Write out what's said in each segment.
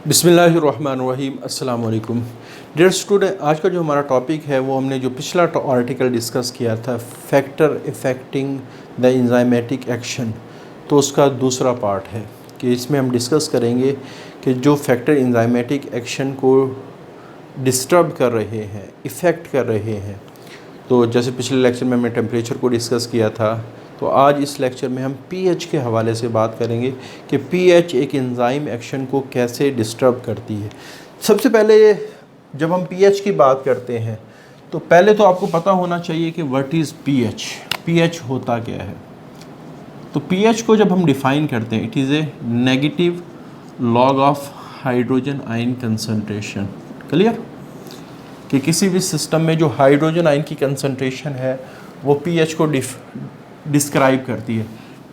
बिस्मिल्लाहिर्रहमानिर्रहीम अस्सलाम वालेकुम डियर स्टूडेंट। आज का जो हमारा टॉपिक है वो हमने जो पिछला आर्टिकल डिस्कस किया था फैक्टर इफ़ेक्टिंग द एंजाइमेटिक एक्शन, तो उसका दूसरा पार्ट है कि इसमें हम डिस्कस करेंगे कि जो फैक्टर एंजाइमेटिक एक्शन को डिस्टर्ब कर रहे हैं, इफ़ेक्ट कर रहे हैं। तो जैसे पिछले लेक्चर में हमने टेम्परेचर को डिस्कस किया था, तो आज इस लेक्चर में हम पीएच के हवाले से बात करेंगे कि पीएच एक एंजाइम एक्शन को कैसे डिस्टर्ब करती है। सबसे पहले जब हम पीएच की बात करते हैं तो पहले तो आपको पता होना चाहिए कि व्हाट इज़ पीएच, पीएच होता क्या है। तो पीएच को जब हम डिफ़ाइन करते हैं, it is a negative log of hydrogen ion concentration. Clear कि किसी भी सिस्टम में जो हाइड्रोजन आयन की कंसंट्रेशन है वो पीएच को डिस्क्राइब करती है।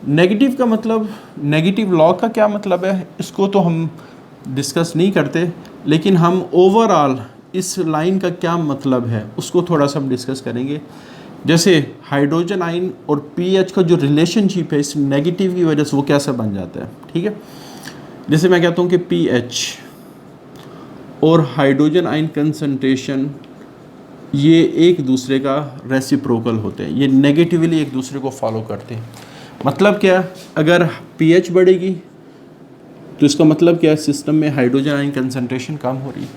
नेगेटिव का मतलब, नेगेटिव लॉग का क्या मतलब है इसको तो हम डिस्कस नहीं करते, लेकिन हम ओवरऑल इस लाइन का क्या मतलब है उसको थोड़ा सा हम डिस्कस करेंगे। जैसे हाइड्रोजन आयन और पीएच का जो रिलेशनशिप है इस नेगेटिव की वजह से वो कैसा बन जाता है। ठीक है, जैसे मैं कहता हूँ कि पीएच और हाइड्रोजन आयन कंसंट्रेशन ये एक दूसरे का रेसिप्रोकल होते हैं, ये नेगेटिवली एक दूसरे को फॉलो करते हैं। मतलब क्या, अगर पीएच बढ़ेगी तो इसका मतलब क्या है, सिस्टम में हाइड्रोजन आयन कंसंट्रेशन कम हो रही है।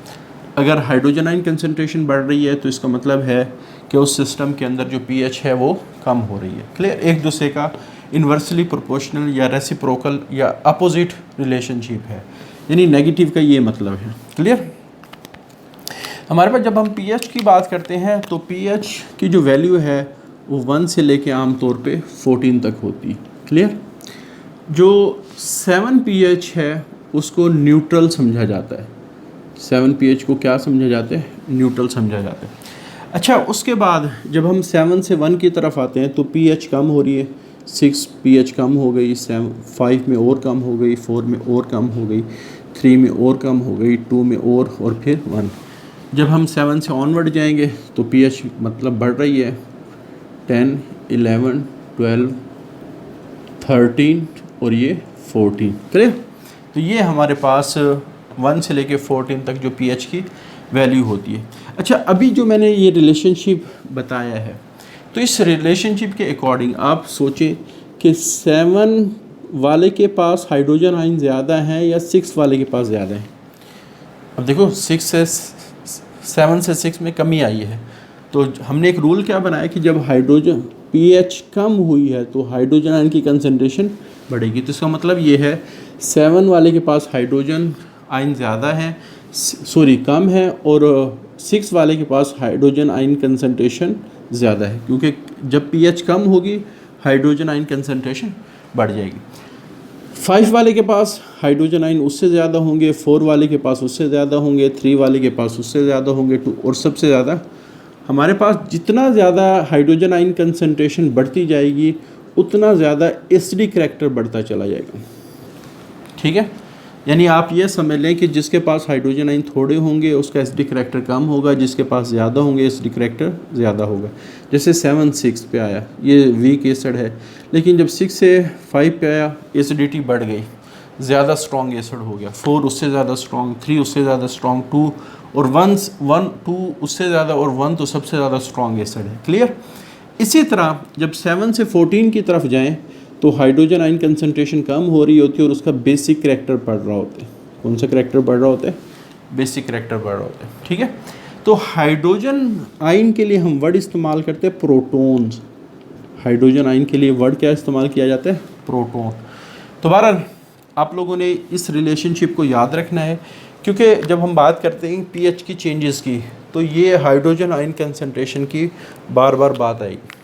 अगर हाइड्रोजन आयन कंसंट्रेशन बढ़ रही है तो इसका मतलब है कि उस सिस्टम के अंदर जो पीएच है वो कम हो रही है। क्लियर, एक दूसरे का इन्वर्सली प्रोपोर्शनल या रेसिप्रोकल या अपोजिट रिलेशनशिप है, यानी नेगेटिव का ये मतलब है। क्लियर, हमारे पास जब हम पीएच की बात करते हैं तो पीएच की जो वैल्यू है वो 1 से लेके आम तौर पे 14 तक होती है। क्लियर, जो 7 पीएच है उसको न्यूट्रल समझा जाता है। 7 पीएच को क्या समझा जाता है, न्यूट्रल समझा जाता है। अच्छा, उसके बाद जब हम 7 से 1 की तरफ आते हैं तो पीएच कम हो रही है, 6 पीएच कम हो गई, 5 में और कम हो गई, 4 में और कम हो गई, 3 में और कम हो गई, 2 में और फिर 1। जब हम 7 से ऑनवर्ड जाएंगे तो पीएच मतलब बढ़ रही है, 10, 11, 12, 13 और ये 14। क्लियर, तो ये हमारे पास 1 से लेके 14 तक जो पीएच की वैल्यू होती है। अच्छा, अभी जो मैंने ये रिलेशनशिप बताया है तो इस रिलेशनशिप के अकॉर्डिंग आप सोचें कि 7 वाले के पास हाइड्रोजन आयन ज़्यादा है या 6 वाले के पास ज़्यादा है। अब देखो 7 से 6 में कमी आई है, तो हमने एक रूल क्या बनाया कि जब हाइड्रोजन पीएच कम हुई है तो हाइड्रोजन आयन की कंसंट्रेशन बढ़ेगी। तो इसका मतलब ये है 7 वाले के पास हाइड्रोजन आयन ज़्यादा है, कम है, और 6 वाले के पास हाइड्रोजन आयन कंसंट्रेशन ज़्यादा है, क्योंकि जब पीएच कम होगी हाइड्रोजन आयन कंसंट्रेशन बढ़ जाएगी। 5 वाले के पास हाइड्रोजन आयन उससे ज़्यादा होंगे, 4 वाले के पास उससे ज़्यादा होंगे, 3 वाले के पास उससे ज़्यादा होंगे, 2, और सबसे ज़्यादा हमारे पास जितना ज़्यादा हाइड्रोजन आयन कंसंट्रेशन बढ़ती जाएगी उतना ज़्यादा एसिडिक करैक्टर बढ़ता चला जाएगा। ठीक है, यानी आप ये समझ लें कि जिसके पास हाइड्रोजन आयन थोड़े होंगे उसका एसिडिक करैक्टर कम होगा, जिसके पास ज़्यादा होंगे एसिडिक करैक्टर ज़्यादा होगा। जैसे 7 6 पे आया, ये वीक एसिड है, लेकिन जब 6 से 5 पे आया एसिडिटी बढ़ गई, ज़्यादा स्ट्रॉन्ग एसिड हो गया। 4 उससे ज़्यादा स्ट्रॉन्ग, 3 उससे ज़्यादा स्ट्रॉन्ग, 2 और 2 उससे ज़्यादा, और 1 तो सबसे ज़्यादा स्ट्रॉन्ग एसिड है। क्लियर, इसी तरह जब 7 से 14 की तरफ जाएँ तो हाइड्रोजन आयन कंसंट्रेशन कम हो रही होती है और उसका बेसिक करैक्टर बढ़ रहा होता है। कौन सा करैक्टर बढ़ रहा होता है, बेसिक करैक्टर बढ़ रहा होता है। ठीक है, तो हाइड्रोजन आयन के लिए हम वर्ड इस्तेमाल करते हैं प्रोटॉन्स। हाइड्रोजन आयन के लिए वर्ड क्या इस्तेमाल किया जाता है, प्रोटॉन। तो बहरहाल आप लोगों ने इस रिलेशनशिप को याद रखना है, क्योंकि जब हम बात करते हैं पीएच की चेंजेस की तो ये हाइड्रोजन आयन कंसंट्रेशन की बार बार बात आएगी।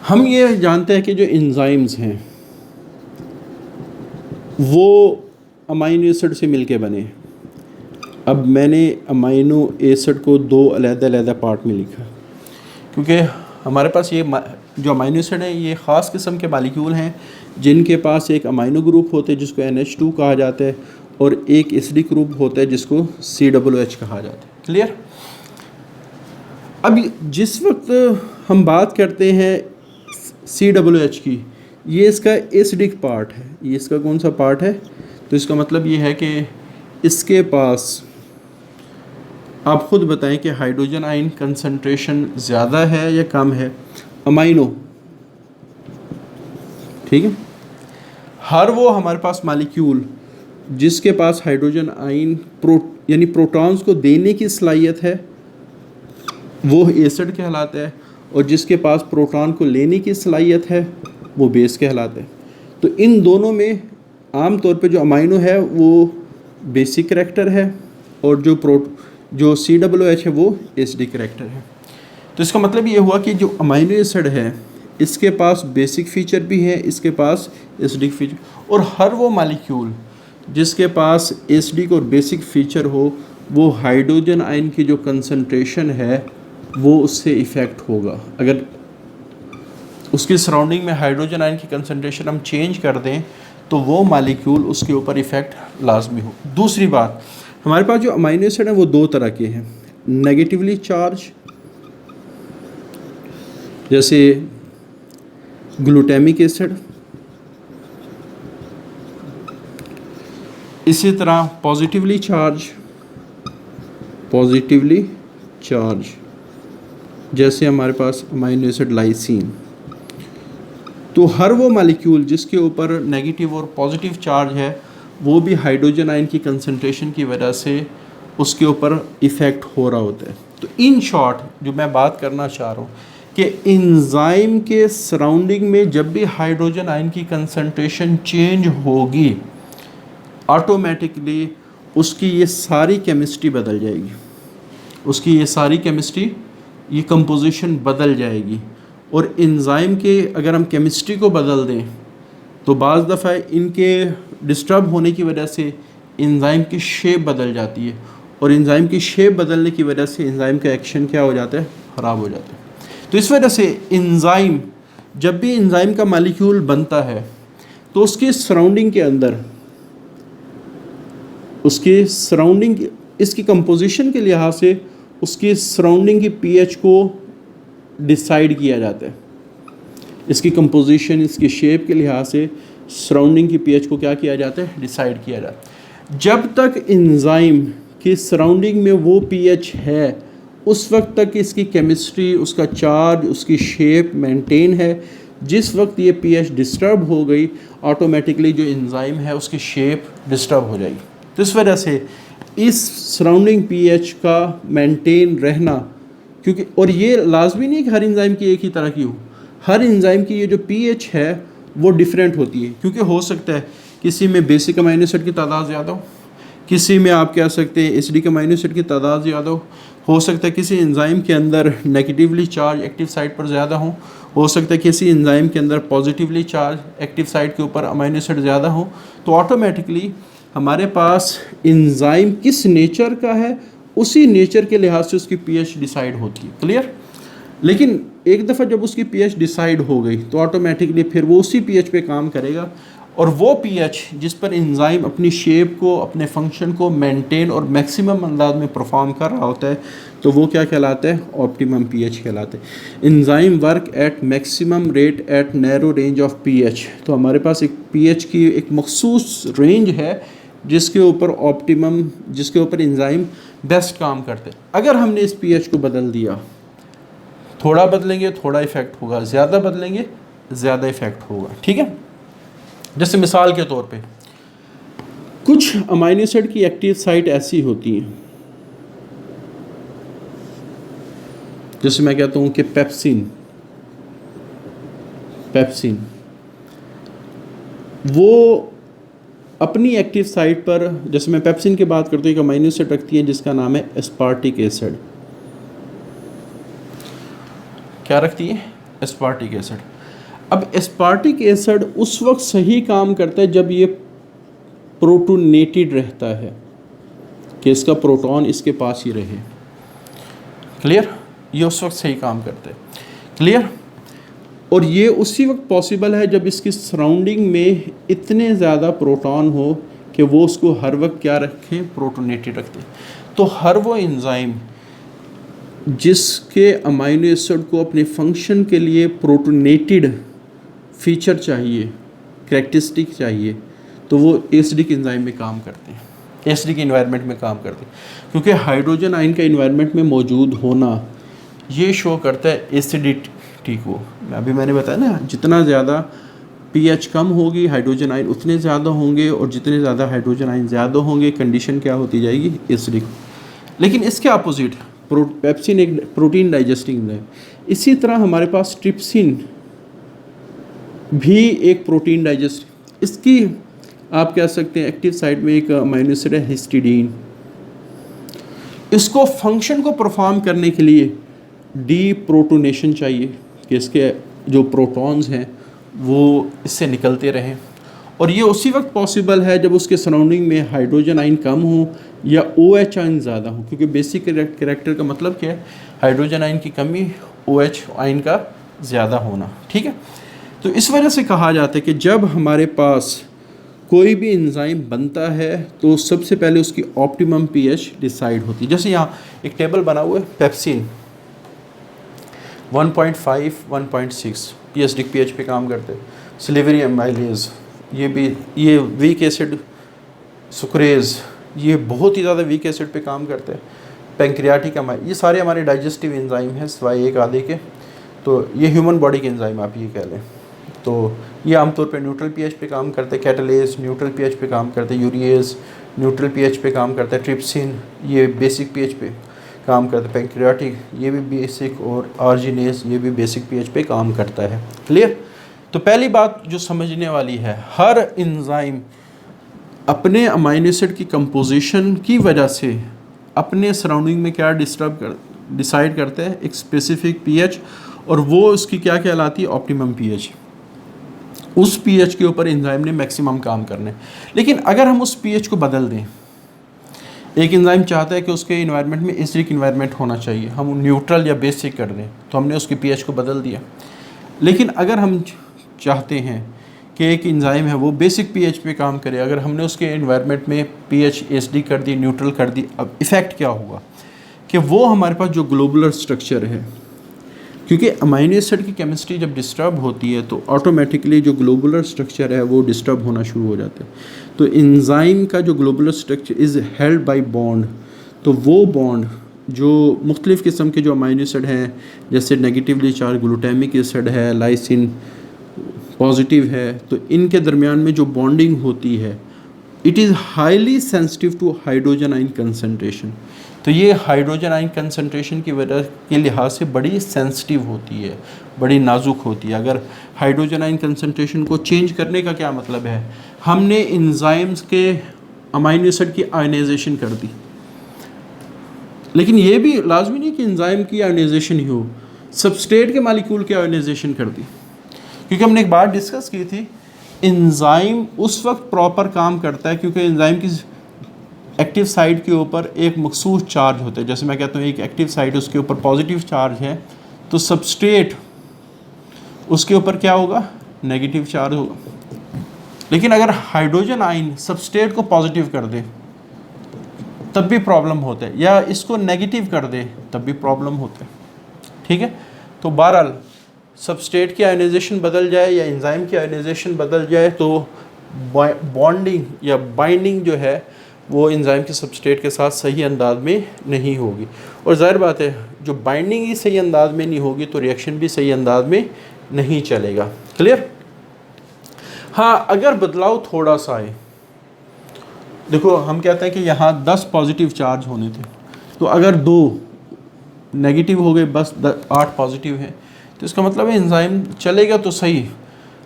हम ये जानते हैं कि जो एंजाइम्स हैं वो अमाइनो एसिड से मिलके बने। अब मैंने अमाइनो एसिड को 2 अलग-अलग पार्ट में लिखा, क्योंकि हमारे पास ये जो अमाइनो एसिड है ये ख़ास किस्म के मालिक्यूल हैं जिनके पास एक अमाइनो ग्रुप होते हैं जिसको NH2 कहा जाता है, और एक एसिडिक ग्रुप होता है जिसको COOH कहा जाता है। क्लियर, अब जिस वक्त हम बात करते हैं COOH की, ये इसका एसिडिक पार्ट है, ये इसका कौन सा पार्ट है, तो इसका मतलब ये है कि इसके पास आप खुद बताएं कि हाइड्रोजन आयन कंसंट्रेशन ज़्यादा है या कम है। अमाइनो, ठीक है, हर वो हमारे पास मालिक्यूल जिसके पास हाइड्रोजन आयन यानी प्रोटॉन्स को देने की सलाहियत है वो एसिड कहलाता है, और जिसके पास प्रोटॉन को लेने की सलाहियत है वो बेस कहलाता है। तो इन दोनों में आम तौर पे जो अमाइनो है वो बेसिक करैक्टर है, और जो COOH है वो एसिडिक करैक्टर है। तो इसका मतलब ये हुआ कि जो अमाइनो एसिड है इसके पास बेसिक फीचर भी है, इसके पास एसिडिक फीचर, और हर वो मालिक्यूल जिसके पास एसिडिक और बेसिक फीचर हो वो हाइड्रोजन आयन की जो कंसंट्रेशन है वो उससे इफ़ेक्ट होगा। अगर उसकी सराउंडिंग में हाइड्रोजन आयन की कंसंट्रेशन हम चेंज कर दें तो वो मालिक्यूल उसके ऊपर इफ़ेक्ट लाजमी हो। दूसरी बात, हमारे पास जो अमाइनो एसिड है वो दो तरह के हैं, नेगेटिवली चार्ज जैसे ग्लूटामिक एसिड, इसी तरह पॉजिटिवली चार्ज जैसे हमारे पास अमाइनो एसिड लाइसिन। तो हर वो मालिक्यूल जिसके ऊपर नेगेटिव और पॉजिटिव चार्ज है वो भी हाइड्रोजन आयन की कंसंट्रेशन की वजह से उसके ऊपर इफ़ेक्ट हो रहा होता है। तो इन शॉर्ट जो मैं बात करना चाह रहा हूँ कि एंजाइम के सराउंडिंग में जब भी हाइड्रोजन आयन की कंसंट्रेशन चेंज होगी ऑटोमेटिकली उसकी ये सारी केमिस्ट्री बदल जाएगी, उसकी ये सारी केमिस्ट्री, ये कंपोजिशन बदल जाएगी। और एंजाइम के अगर हम केमिस्ट्री को बदल दें तो बाज़ दफ़ा इनके डिस्टर्ब होने की वजह से एंजाइम की शेप बदल जाती है, और एंजाइम की शेप बदलने की वजह से एंजाइम का एक्शन क्या हो जाता है, ख़राब हो जाता है। तो इस वजह से एंजाइम, जब भी एंजाइम का मॉलिक्यूल बनता है तो उसके सराउंडिंग के अंदर, उसके सराउंडिंग, इसकी कंपोजिशन के लिहाज से उसकी सराउंडिंग की पीएच को डिसाइड किया जाता है। इसकी कंपोजिशन, इसकी शेप के लिहाज से सराउंडिंग की पीएच को क्या किया जाता है, डिसाइड किया जाता है। जब तक एंजाइम की सराउंडिंग में वो पीएच है उस वक्त तक इसकी केमिस्ट्री, उसका चार्ज, उसकी शेप मेंटेन है। जिस वक्त ये पीएच डिस्टर्ब हो गई ऑटोमेटिकली जो एंजाइम है उसकी शेप डिस्टर्ब हो जाएगी। तो इस वजह से इस सराउंडिंग पीएच का मेंटेन रहना, क्योंकि और ये लाजमी नहीं कि हर एंजाइम की एक ही तरह की हो, हर एंजाइम की ये जो पीएच है वो डिफरेंट होती है। क्योंकि हो सकता है किसी में बेसिक अमाइनो एसिड की तादाद ज़्यादा हो, किसी में आप कह सकते हैं एसिडिक अमाइनो एसिड की तादाद ज़्यादा हो सकता है किसी एंजाइम के अंदर नेगेटिवली चार्ज एक्टिव साइट पर ज़्यादा हो सकता है किसी एंजाइम के अंदर पॉजिटिवली चार्ज एक्टिव साइट के ऊपर अमाइनो एसिड ज़्यादा हो। तो ऑटोमेटिकली हमारे पास एंजाइम किस नेचर का है उसी नेचर के लिहाज से उसकी पीएच डिसाइड होती है। क्लियर? लेकिन एक दफ़ा जब उसकी पीएच डिसाइड हो गई तो ऑटोमेटिकली फिर वो उसी पीएच पे काम करेगा, और वो पीएच जिस पर एंजाइम अपनी शेप को, अपने फंक्शन को मेंटेन और मैक्सिमम अंदाज में परफॉर्म कर रहा होता है तो वो क्या कहलाता है, ऑप्टिमम पीएच कहलाता है। Enzyme work at maximum rate at narrow range of pH. तो हमारे पास एक पीएच की एक मखसूस रेंज है जिसके ऊपर ऑप्टिमम, जिसके ऊपर एंजाइम बेस्ट काम करते हैं। अगर हमने इस पीएच को बदल दिया, थोड़ा बदलेंगे थोड़ा इफेक्ट होगा, ज़्यादा बदलेंगे ज़्यादा इफेक्ट होगा। ठीक है? जैसे मिसाल के तौर पे कुछ अमाइनो एसिड की एक्टिव साइट ऐसी होती हैं, जैसे मैं कहता हूँ कि पेप्सिन वो अपनी एक्टिव साइट पर, जैसे मैं पेप्सिन की बात करता हूँ, एक अमाइनो एसिड रखती है जिसका नाम है एस्पार्टिक एसिड। क्या रखती है? Aspartic acid. अब एस्पार्टिक एसिड उस वक्त सही काम करता है जब ये प्रोटोनेटेड रहता है, कि इसका प्रोटॉन इसके पास ही रहे। क्लियर? ये उस वक्त सही काम करता है। क्लियर? और ये उसी वक्त पॉसिबल है जब इसकी सराउंडिंग में इतने ज़्यादा प्रोटॉन हो कि वो उसको हर वक्त क्या रखें, प्रोटोनेटेड रखते हैं। तो हर वो एंजाइम जिसके अमाइनो एसिड को अपने फंक्शन के लिए प्रोटोनेटेड फीचर चाहिए, करैक्टरिस्टिक चाहिए, तो वो एसिडिक एंजाइम में काम करते हैं। एसिडिक इन्वायरमेंट में काम करती है, क्योंकि हाइड्रोजन आयन का इन्वायरमेंट में मौजूद होना ये शो करता है एसिडिटी को। अभी मैंने बताया ना, जितना ज़्यादा pH कम होगी हाइड्रोजन आयन उतने ज़्यादा होंगे, और जितने ज़्यादा हाइड्रोजन आयन ज़्यादा होंगे कंडीशन क्या होती जाएगी, एसिडिक। लेकिन इसके अपोजिट पेप्सिन एक प्रोटीन डाइजेस्टिंग है। इसी तरह हमारे पास ट्रिप्सिन भी एक प्रोटीन डाइजेस्ट, इसकी आप कह सकते हैं एक्टिव साइट में एक अमीनो एसिड है हिस्टिडीन। इसको फंक्शन को परफॉर्म करने के लिए डीप्रोटोनेशन चाहिए कि इसके जो प्रोटॉन्स हैं वो इससे निकलते रहें, और ये उसी वक्त पॉसिबल है जब उसके सराउंडिंग में हाइड्रोजन आयन कम हो या OH आयन ज़्यादा हो, क्योंकि बेसिक कैरेक्टर का मतलब क्या है, हाइड्रोजन आयन की कमी, OH आयन का ज़्यादा होना। ठीक है, तो इस वजह से कहा जाता है कि जब हमारे पास कोई भी एंजाइम बनता है तो सबसे पहले उसकी ऑप्टिमम pH डिसाइड होती है। जैसे यहाँ एक टेबल बना हुआ है, पेप्सिन 1.5 1.6 एसिडिक pH पे काम करते हैं। सिलेवरी एमाइलेज ये वीक एसिड, सुक्रेज ये बहुत ही ज़्यादा वीक एसिड पे काम करते हैं। पैंक्रियाटिक ये सारे हमारे डाइजेस्टिव एंजाइम हैं सिवाय एक आधे के, तो ये ह्यूमन बॉडी के एंजाइम आप ये कह लें। तो ये आमतौर पे न्यूट्रल pH पे काम करते हैं। कैटलेज न्यूट्रल pH पे काम करते हैं। यूरिएज न्यूट्रल pH पे काम करता है। ट्रिप्सिन ये बेसिक pH पे काम करता है। पैंक्रियाटिक ये भी बेसिक, और आर्जिनेज ये भी बेसिक pH पे काम करता है। क्लियर? तो पहली बात जो समझने वाली है, हर एंजाइम अपने अमीनो एसिड की कंपोजिशन की वजह से अपने सराउंडिंग में क्या डिसाइड करते हैं, एक स्पेसिफिक pH, और वो उसकी क्या कहलाती है, ऑप्टिमम pH। उस pH के ऊपर एंजाइम ने मैक्सिमम काम करने। लेकिन अगर हम उस pH को बदल दें, एक एंजाइम चाहता है कि उसके इन्वायरमेंट में एसिडिक इन्वायरमेंट होना चाहिए, हम न्यूट्रल या बेसिक कर दें, तो हमने उसकी pH को बदल दिया। लेकिन अगर हम चाहते हैं कि एक एंजाइम है वो बेसिक pH पे काम करे, अगर हमने उसके इन्वायरमेंट में pH एसिडिक कर दी, न्यूट्रल कर दी, अब इफ़ेक्ट क्या होगा कि वो हमारे पास जो ग्लोबुलर स्ट्रक्चर है, क्योंकि अमीनो एसिड की केमिस्ट्री जब डिस्टर्ब होती है तो ऑटोमेटिकली जो ग्लोबुलर स्ट्रक्चर है वो डिस्टर्ब होना शुरू हो जाता है। तो एंजाइम का जो globular structure is held by bond, तो वो बॉन्ड जो मुख्तलिफ़ किस्म के जो अमीनो एसिड हैं, जैसे नेगेटिवली चार्ज ग्लूटामिक एसिड है, लाइसिन पॉजिटिव है, तो इनके दरमियान में जो बॉन्डिंग होती है, it is highly sensitive to hydrogen ion concentration. तो ये हाइड्रोजन आयन कंसनट्रेशन की वजह के लिहाज से बड़ी सेंसिटिव होती है, बड़ी नाजुक होती है। अगर हाइड्रोजन आयन कंसनट्रेशन को चेंज करने का क्या मतलब है, हमने एंजाइम्स के अमीनो एसिड की आयनाइजेशन कर दी। लेकिन ये भी लाजमी नहीं कि एंजाइम की आयनाइजेशन ही हो, सबस्ट्रेट के मालिक्यूल की आयनाइजेशन कर दी। क्योंकि हमने एक बात डिस्कस की थी, एंजाइम उस वक्त प्रॉपर काम करता है क्योंकि एंजाइम की एक्टिव साइट के ऊपर एक मखसूस चार्ज होता है। जैसे मैं कहता हूँ एक एक्टिव साइट, उसके ऊपर पॉजिटिव चार्ज है, तो सबस्ट्रेट उसके ऊपर क्या होगा, नेगेटिव चार्ज होगा। लेकिन अगर हाइड्रोजन आयन सबस्ट्रेट को पॉजिटिव कर दे तब भी प्रॉब्लम होता है, या इसको नेगेटिव कर दे तब भी प्रॉब्लम होता है। ठीक है, तो बहरहाल सबस्ट्रेट की आयनाइजेशन बदल जाए या एंजाइम की आयनाइजेशन बदल जाए तो बॉन्डिंग या बाइंडिंग जो है वो एंजाइम के सबस्ट्रेट के साथ सही अंदाज में नहीं होगी। और ज़ाहिर बात है जो बाइंडिंग ही सही अंदाज में नहीं होगी तो रिएक्शन भी सही अंदाज में नहीं चलेगा। क्लियर? हाँ, अगर बदलाव थोड़ा सा आए, देखो हम कहते हैं कि यहाँ 10 पॉजिटिव चार्ज होने थे, तो अगर 2 नेगेटिव हो गए, बस 8 पॉजिटिव हैं, तो इसका मतलब है एंजाइम चलेगा तो सही,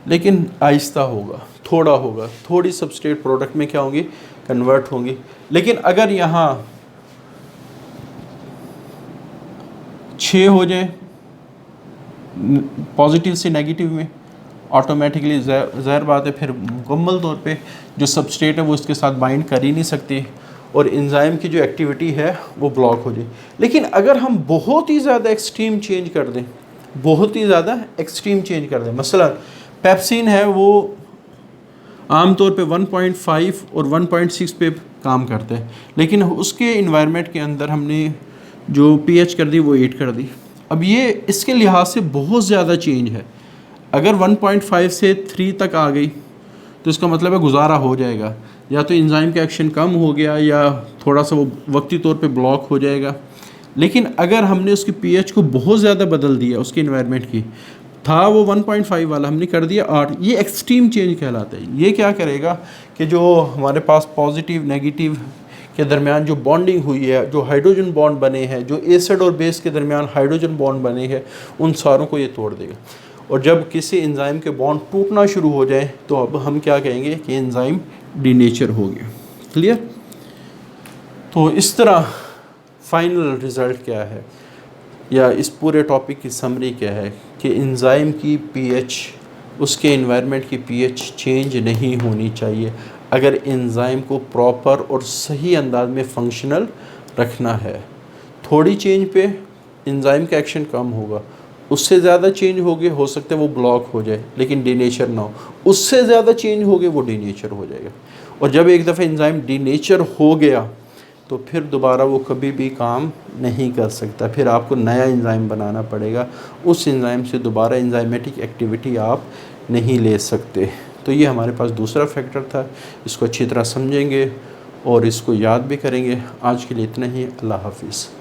लेकिन आहिस्ता होगा, थोड़ा होगा, थोड़ी सबस्ट्रेट प्रोडक्ट में क्या होंगी, कन्वर्ट होंगी। लेकिन अगर यहाँ 6 हो जाए पॉजिटिव से नेगेटिव में, ऑटोमेटिकली ज़ाहिर बात है फिर मुकम्मल तौर पे जो सबस्ट्रेट है वो इसके साथ बाइंड कर ही नहीं सकती और एंजाइम की जो एक्टिविटी है वो ब्लॉक हो जाए। लेकिन अगर हम बहुत ही ज़्यादा एक्सट्रीम चेंज कर दें, बहुत ही ज़्यादा एक्सट्रीम चेंज कर दें, मसलन पेप्सिन है वो आमतौर पे 1.5 और 1.6 पे काम करते हैं, लेकिन उसके इन्वायरमेंट के अंदर हमने जो pH कर दी वो 8 कर दी। अब ये इसके लिहाज से बहुत ज़्यादा चेंज है। अगर 1.5 से 3 तक आ गई तो इसका मतलब है गुजारा हो जाएगा, या तो एंजाइम का एक्शन कम हो गया या थोड़ा सा वो वक्ती तौर पे ब्लॉक हो जाएगा। लेकिन अगर हमने उसकी पीएच को बहुत ज़्यादा बदल दिया, उसकी इन्वायरमेंट की, था वो 1.5 वाला, हमने कर दिया 8, ये एक्सट्रीम चेंज कहलाता है। ये क्या करेगा कि जो हमारे पास पॉजिटिव नेगेटिव के दरमियान जो बॉन्डिंग हुई है, जो हाइड्रोजन बॉन्ड बने हैं, जो एसिड और बेस के दरमियान हाइड्रोजन बॉन्ड बने हैं, उन सारों को ये तोड़ देगा। और जब किसी एंजाइम के बॉन्ड टूटना शुरू हो जाए तो अब हम क्या कहेंगे कि एंजाइम डीनेचर हो गया। क्लियर? तो इस तरह फाइनल रिज़ल्ट क्या है, या इस पूरे टॉपिक की समरी क्या है कि एंजाइम की पीएच, उसके एनवायरनमेंट की पीएच चेंज नहीं होनी चाहिए अगर एंजाइम को प्रॉपर और सही अंदाज में फंक्शनल रखना है। थोड़ी चेंज पे एंजाइम का एक्शन कम होगा, उससे ज़्यादा चेंज हो गए हो सकता है वो ब्लॉक हो जाए लेकिन डीनेचर ना हो, उससे ज़्यादा चेंज हो गए वो डीनेचर हो जाएगा। और जब एक दफ़ा एंजाइम डीनेचर हो गया तो फिर दोबारा वो कभी भी काम नहीं कर सकता, फिर आपको नया एंजाइम बनाना पड़ेगा, उस एंजाइम से दोबारा एंजाइमेटिक एक्टिविटी आप नहीं ले सकते। तो ये हमारे पास दूसरा फैक्टर था, इसको अच्छी तरह समझेंगे और इसको याद भी करेंगे। आज के लिए इतना ही, अल्लाह हाफिज़।